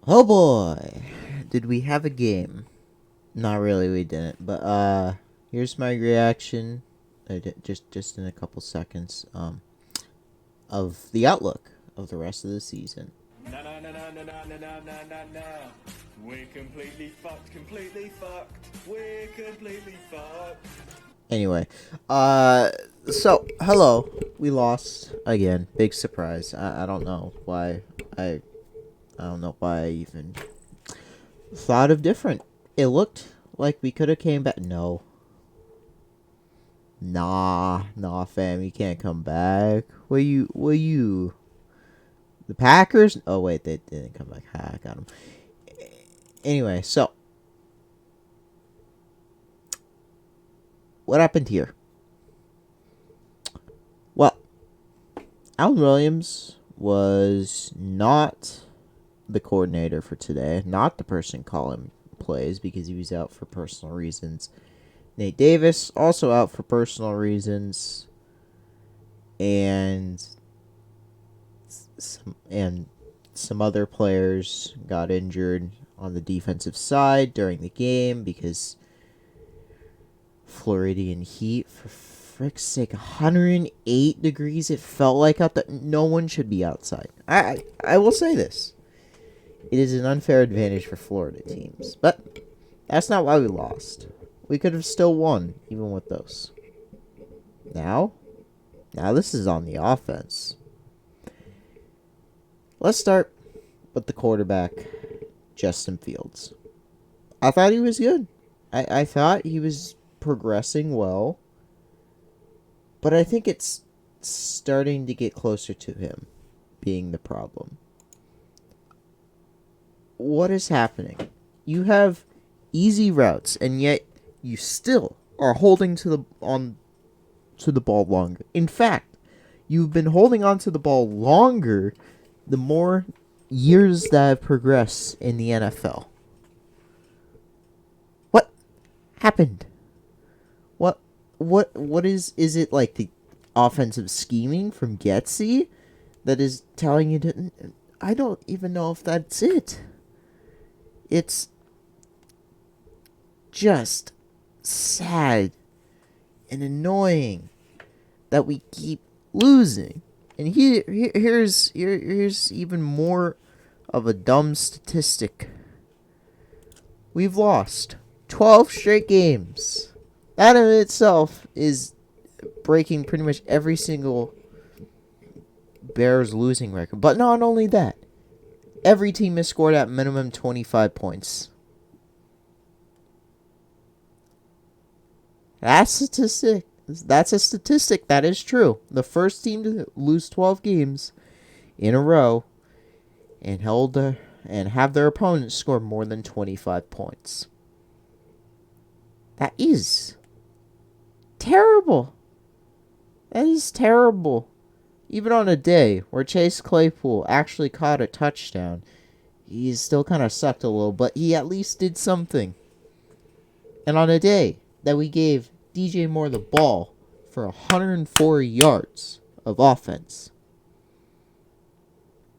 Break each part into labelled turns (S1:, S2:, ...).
S1: Oh boy, did we have a game? Not really, we didn't. But here's my reaction. Just in a couple seconds. Of the outlook of the rest of the season.
S2: No, no, no, no, no, no, no, no, no, no, no. We're completely fucked, completely fucked. We're completely fucked.
S1: Anyway, so hello, we lost again. Big surprise. I don't know why I don't know why I even thought of different. It looked like we could have came back. No, nah, fam, you can't come back. Will you? The Packers? Oh wait, they didn't come back. Ha, I got them. Anyway, so what happened here? Well, Alan Williams was not the coordinator for today, not the person calling plays because he was out for personal reasons. Nate Davis also out for personal reasons, and some other players got injured on the defensive side during the game because Floridian heat, for frick's sake, 108 degrees. It felt like out that no one should be outside. I will say this: it is an unfair advantage for Florida teams, but that's not why we lost. We could have still won even with those. Now, now this is on the offense. Let's start with the quarterback, Justin Fields. I thought he was good. I thought he was progressing well, but I think it's starting to get closer to him being the problem. What is happening? You have easy routes, and yet you still are holding to the ball longer. In fact, you've been holding on to the ball longer the more years that have progressed in the NFL. What happened? What is it like the offensive scheming from Getsy that is telling you to? I don't even know if that's it. It's just sad and annoying that we keep losing. And here's even more of a dumb statistic. We've lost 12 straight games. That in itself is breaking pretty much every single Bears losing record. But not only that, every team has scored at minimum 25 points. That's a statistic that is true. The first team to lose 12 games in a row and and have their opponents score more than 25 points. That is terrible. That is terrible. Even on a day where Chase Claypool actually caught a touchdown, he still kind of sucked a little, but he at least did something. And on a day that we gave DJ Moore the ball for 104 yards of offense,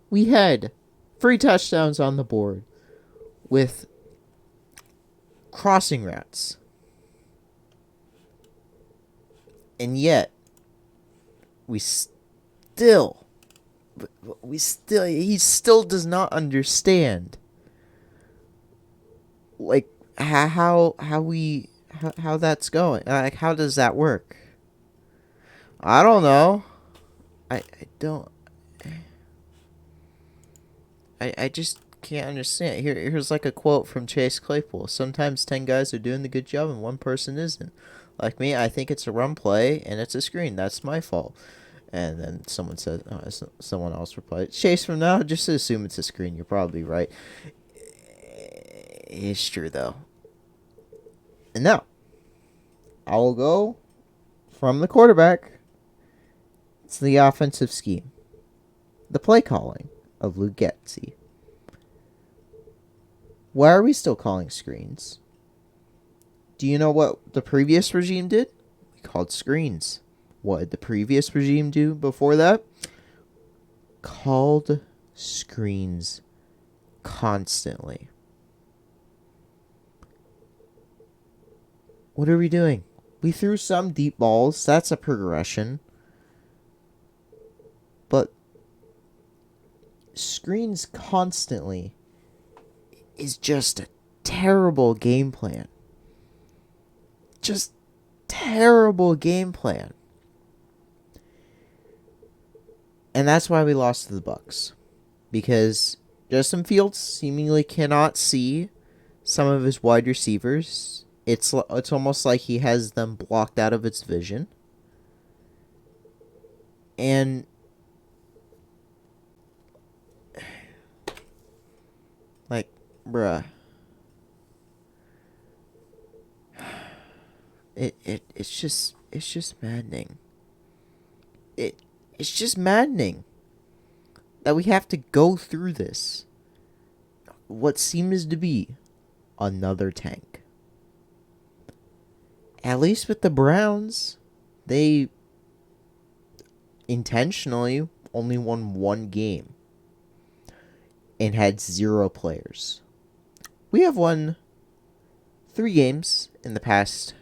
S1: we had 3 touchdowns on the board with crossing routes. And yet, we still, he still does not understand, like, how that's going. Like, how does that work? I don't know. I don't. I just can't understand. Here's like a quote from Chase Claypool. Sometimes 10 guys are doing the good job and one person isn't. Like me, I think it's a run play and it's a screen. That's my fault. And then someone else replied, Chase, from now, just assume it's a screen. You're probably right. It's true, though. And now, I will go from the quarterback to the offensive scheme. The play calling of Luke Getsy. Why are we still calling screens? Do you know what the previous regime did? We called screens. What did the previous regime do before that? Called screens constantly. What are we doing? We threw some deep balls. That's a progression. But screens constantly is just a terrible game plan. Just terrible game plan. And that's why we lost to the Bucks. Because Justin Fields seemingly cannot see some of his wide receivers. It's almost like he has them blocked out of its vision. And like, bruh. It's just maddening. It's just maddening that we have to go through this. What seems to be another tank. At least with the Browns, they intentionally only won one game and had 0 players. We have won 3 games in the past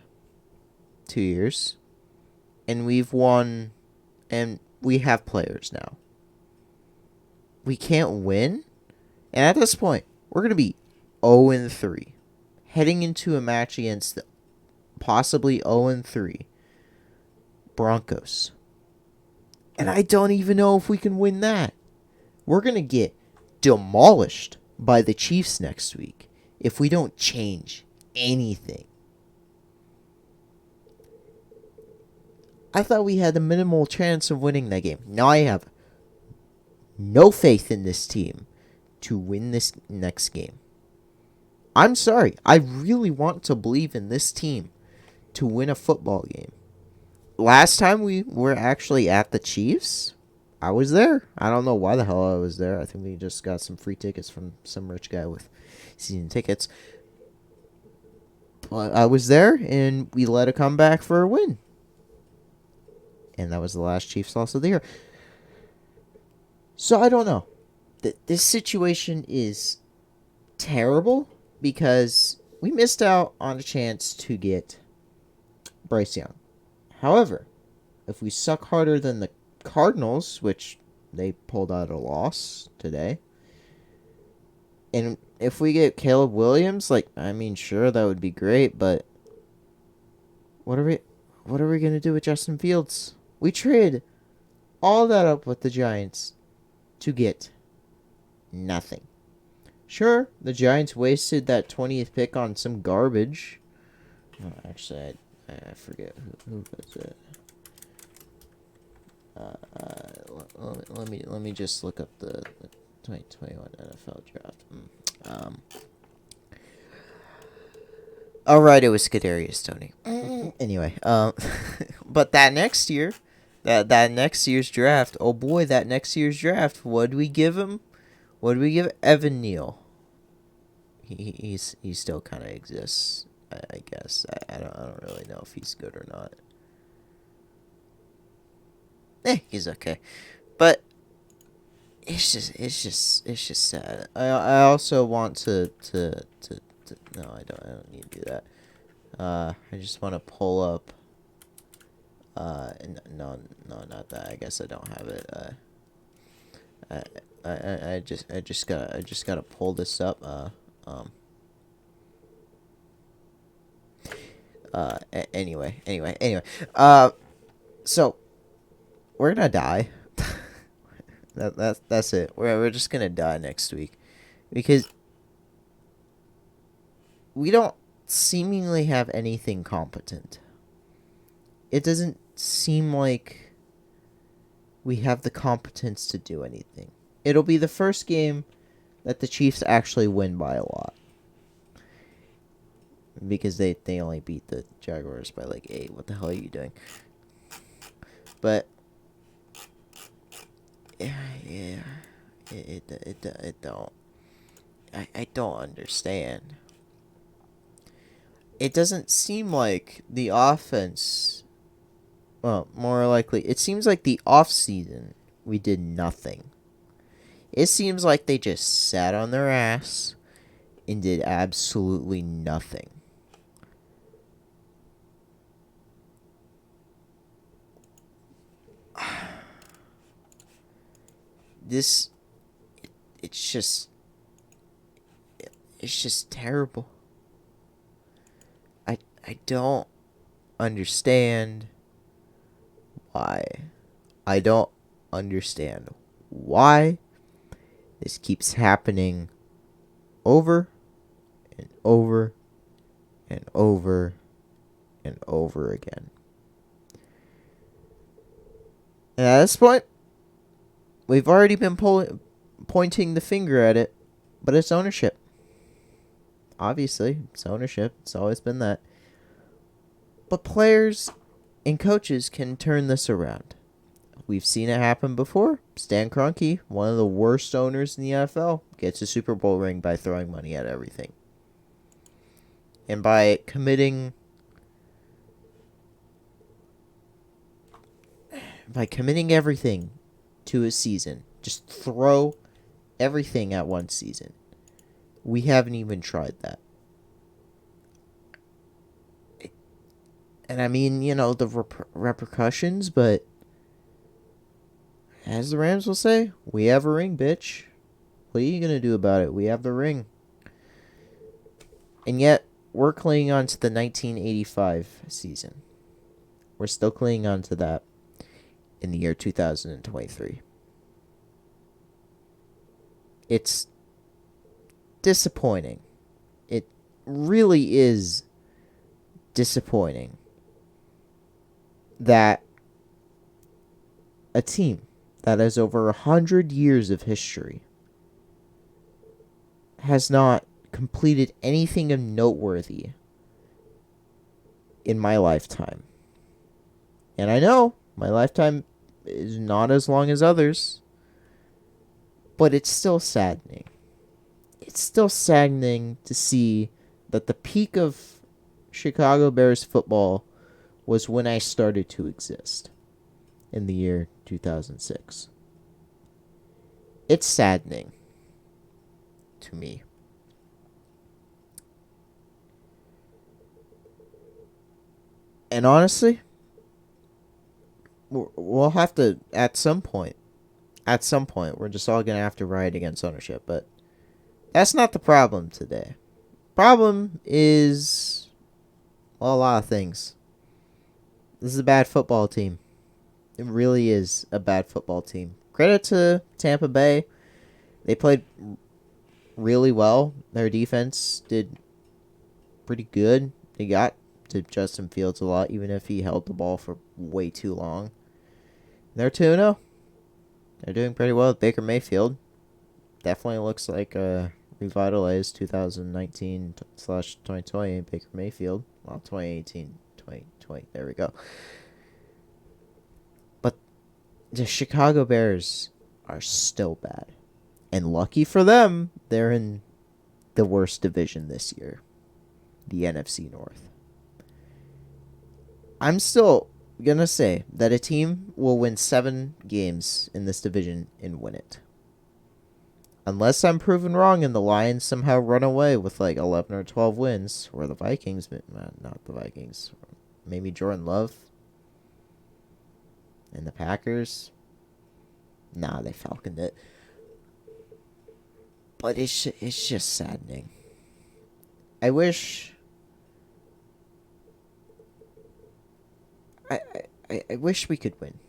S1: 2 years, and we have players now. We can't win, and at this point, we're going to be 0-3, heading into a match against the possibly 0-3 Broncos. And I don't even know if we can win that. We're going to get demolished by the Chiefs next week if we don't change anything. I thought we had a minimal chance of winning that game. Now I have no faith in this team to win this next game. I'm sorry. I really want to believe in this team to win a football game. Last time we were actually at the Chiefs, I was there. I don't know why the hell I was there. I think we just got some free tickets from some rich guy with season tickets. But I was there, and we led a comeback for a win. And that was the last Chiefs loss of the year. So I don't know. This situation is terrible because we missed out on a chance to get Bryce Young. However, if we suck harder than the Cardinals, which they pulled out a loss today, and if we get Caleb Williams, sure, that would be great, but what are we going to do with Justin Fields? We traded all that up with the Giants to get nothing. Sure, the Giants wasted that 20th pick on some garbage. Oh, actually, I forget who was it. Let me just look up the 2021 NFL draft. All right, it was Kadarius Toney. Anyway, but that next year, that next year's draft. Oh boy, that next year's draft. What did we give him? What did we give Evan Neal? He still kind of exists, I guess. I don't really know if he's good or not. He's okay, but it's just sad. I also want to no, I don't need to do that. I just want to pull up. No, not that. I guess I don't have it. I just gotta pull this up. Anyway. So we're gonna die. That's it. We're just gonna die next week because we don't seemingly have anything competent. It doesn't seem like we have the competence to do anything. It'll be the first game that the Chiefs actually win by a lot. Because they only beat the Jaguars by 8. What the hell are you doing? But yeah, it don't. I don't understand. It doesn't seem like the offense. Well, more likely, it seems like the off season we did nothing. It seems like they just sat on their ass and did absolutely nothing. This, it's just terrible. I don't understand why. I don't understand why this keeps happening over and over and over and over again. And at this point, we've already been pointing the finger at it, but it's ownership. Obviously, it's ownership. It's always been that. But players and coaches can turn this around. We've seen it happen before. Stan Kroenke, one of the worst owners in the NFL, gets a Super Bowl ring by throwing money at everything. And by committing everything to a season. Just throw everything at one season. We haven't even tried that. And I mean, the repercussions, but as the Rams will say, we have a ring, bitch. What are you going to do about it? We have the ring. And yet, we're clinging on to the 1985 season. We're still clinging on to that in the year 2023. It's disappointing. It really is disappointing that a team that has over 100 years of history has not completed anything of noteworthy in my lifetime. And I know my lifetime is not as long as others, but it's still saddening. It's still saddening to see that the peak of Chicago Bears football was when I started to exist in the year 2006. It's saddening to me. And honestly, we'll have to, at some point, we're just all going to have to riot against ownership. But that's not the problem today. Problem is, well, a lot of things. This is a bad football team. It really is a bad football team. Credit to Tampa Bay. They played really well. Their defense did pretty good. They got to Justin Fields a lot, even if he held the ball for way too long. They're 2-0. They're doing pretty well with Baker Mayfield. Definitely looks like a revitalized 2019/2020 Baker Mayfield. Well, 2018, 2020. There we go. But the Chicago Bears are still bad. And lucky for them, they're in the worst division this year. The NFC North. I'm still going to say that a team will win 7 games in this division and win it. Unless I'm proven wrong and the Lions somehow run away with like 11 or 12 wins, or the Vikings, not the Vikings, maybe Jordan Love and the Packers. Nah, they falconed it. But it's just saddening. I wish... I wish we could win.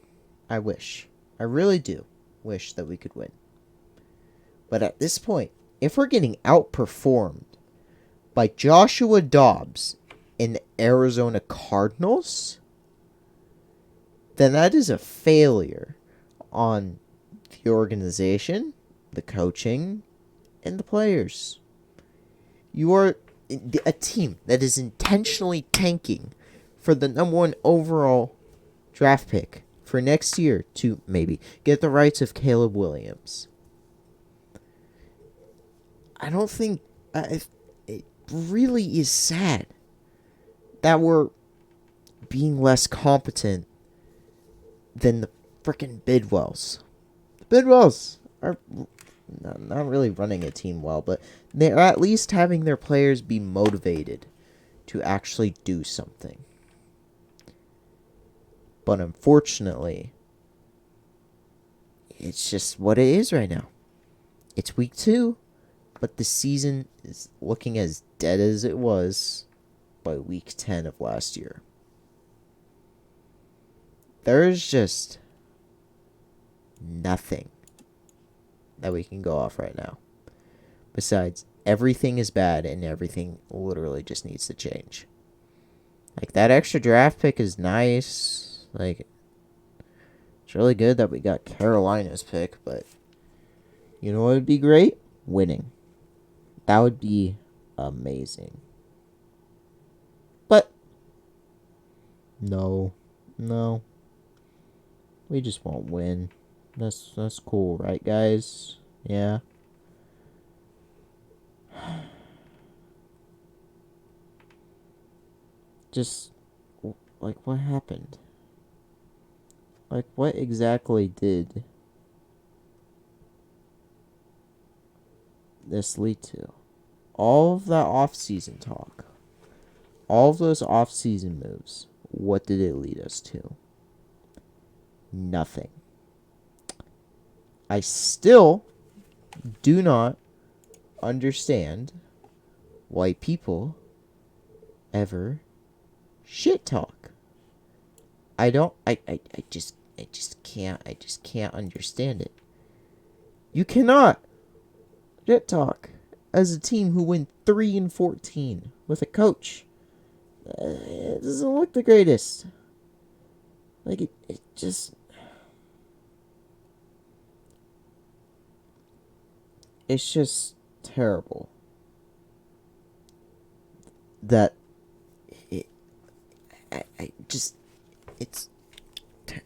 S1: I wish. I really do wish that we could win. But at this point, if we're getting outperformed by Joshua Dobbs and the Arizona Cardinals, then that is a failure on the organization, the coaching, and the players. You are a team that is intentionally tanking for the number 1 overall draft pick for next year to maybe get the rights of Caleb Williams. I don't think... it really is sad that we're being less competent than the frickin' Bidwells. The Bidwells are not really running a team well, but they're at least having their players be motivated to actually do something. But unfortunately, it's just what it is right now. It's week 2, but the season is looking as dead as it was by week 10 of last year. There's just nothing that we can go off right now. Besides, everything is bad and everything literally just needs to change. Like, that extra draft pick is nice. Like, it's really good that we got Carolina's pick, but you know what would be great? Winning. That would be amazing. But no. We just won't win. That's cool, right, guys? Yeah. Just, like, what happened? Like, what exactly did this lead to? All of that off-season talk, all of those off-season moves, what did it lead us to? Nothing. I still do not understand why people ever shit talk. I just can't understand it. You cannot shit talk as a team who went 3-14 with a coach. It doesn't look the greatest. Like, it just... It's just terrible. That...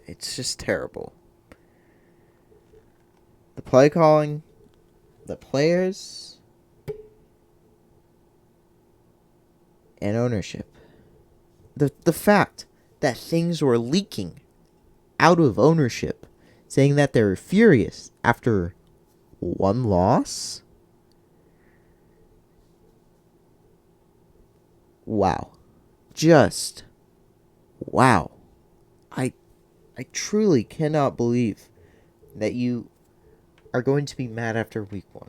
S1: It's just terrible. The play calling, the players, and ownership. The fact that things were leaking out of ownership, saying that they were furious after one loss. Wow. Just wow. I truly cannot believe that you are going to be mad after week 1.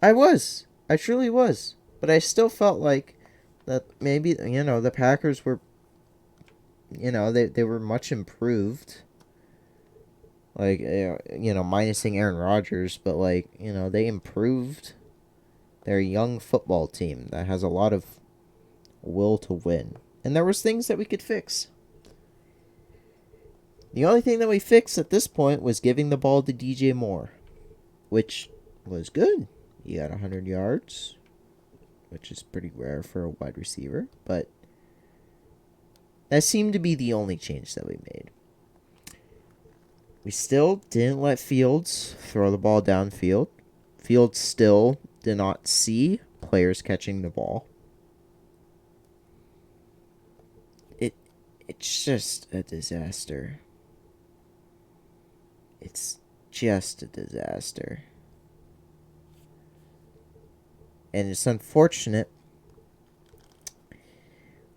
S1: I truly was. But I still felt like that maybe, the Packers were, they were much improved. Like, minusing Aaron Rodgers, but, like, they improved. They're a young football team that has a lot of will to win. And there was things that we could fix. The only thing that we fixed at this point was giving the ball to DJ Moore, which was good. He got 100 yards, which is pretty rare for a wide receiver, but that seemed to be the only change that we made. We still didn't let Fields throw the ball downfield. Fields still did not see players catching the ball. It's just a disaster. It's just a disaster. And it's unfortunate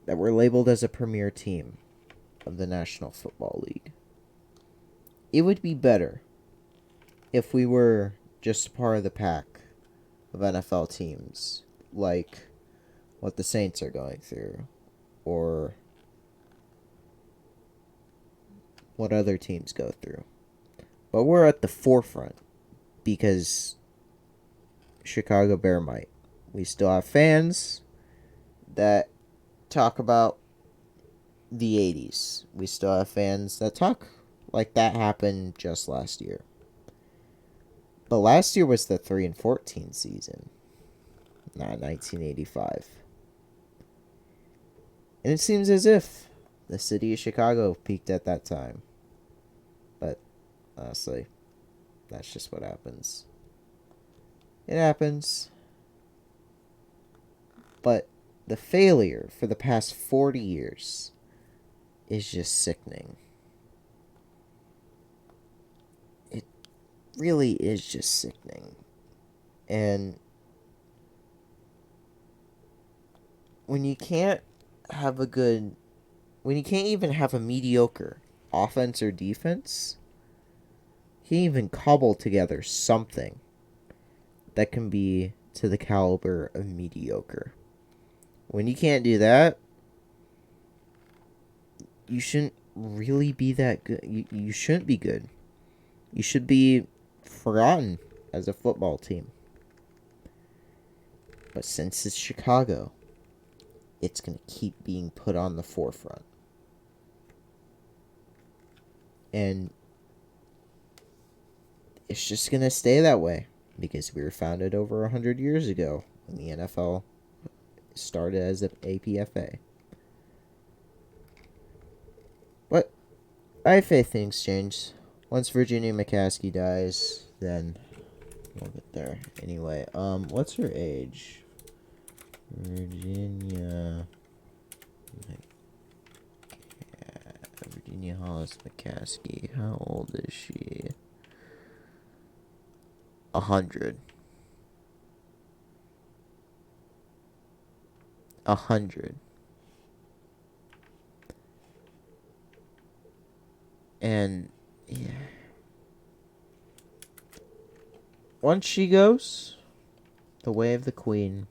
S1: that we're labeled as a premier team of the National Football League. It would be better if we were just part of the pack of NFL teams, like what the Saints are going through, or what other teams go through. But we're at the forefront because Chicago Bear might. We still have fans that talk about the 80s. We still have fans that talk like that happened just last year. But last year was the 3-14 season, not 1985. And it seems as if the city of Chicago peaked at that time. But honestly, that's just what happens. It happens. But the failure for the past 40 years is just sickening. really is just sickening. And when you can't have a good, when you can't even have a mediocre offense or defense, you can't even cobble together something that can be to the caliber of mediocre. When you can't do that, you shouldn't really be that good. You shouldn't be good. You should be forgotten as a football team. But since it's Chicago, it's going to keep being put on the forefront. And it's just going to stay that way because we were founded over 100 years ago when the NFL started as an APFA. But I have faith things change. Once Virginia McCaskey dies, then we'll get there. Anyway, what's her age? Virginia Hollis McCaskey. How old is she? 100. 100. And yeah. Once she goes, the way of the queen,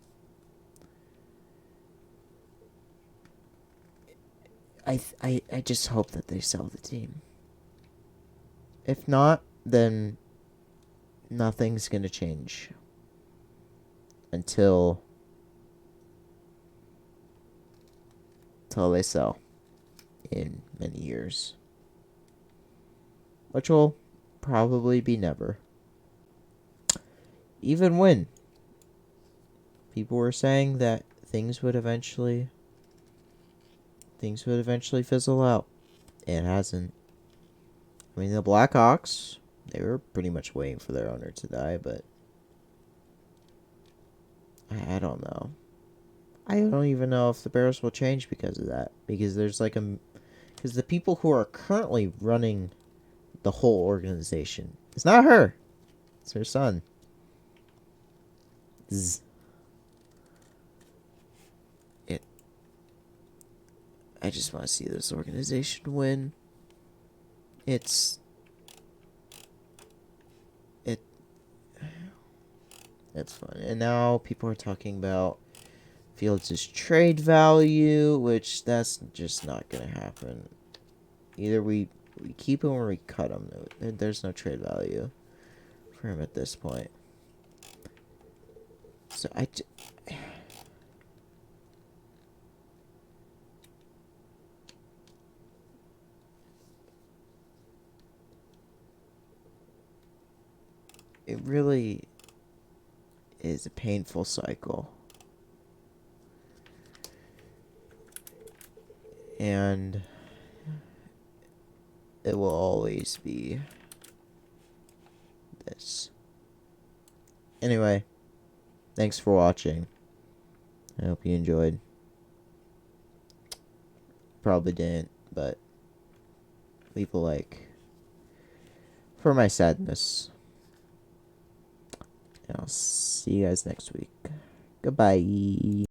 S1: I just hope that they sell the team. If not, then nothing's going to change until they sell in many years, which will probably be never. Even when people were saying that things would eventually fizzle out, it hasn't. I mean, the Blackhawks, they were pretty much waiting for their owner to die, but I don't know. I don't even know if the Bears will change because of that. Because there's because the people who are currently running the whole organization, it's not her, it's her son. I just want to see this organization win. It's fun. And now people are talking about Fields' trade value, which that's just not going to happen. Either we keep him or we cut him. There's no trade value for him at this point. So it really is a painful cycle. And it will always be this. Anyway, thanks for watching. I hope you enjoyed. Probably didn't, but leave a like for my sadness. And I'll see you guys next week. Goodbye.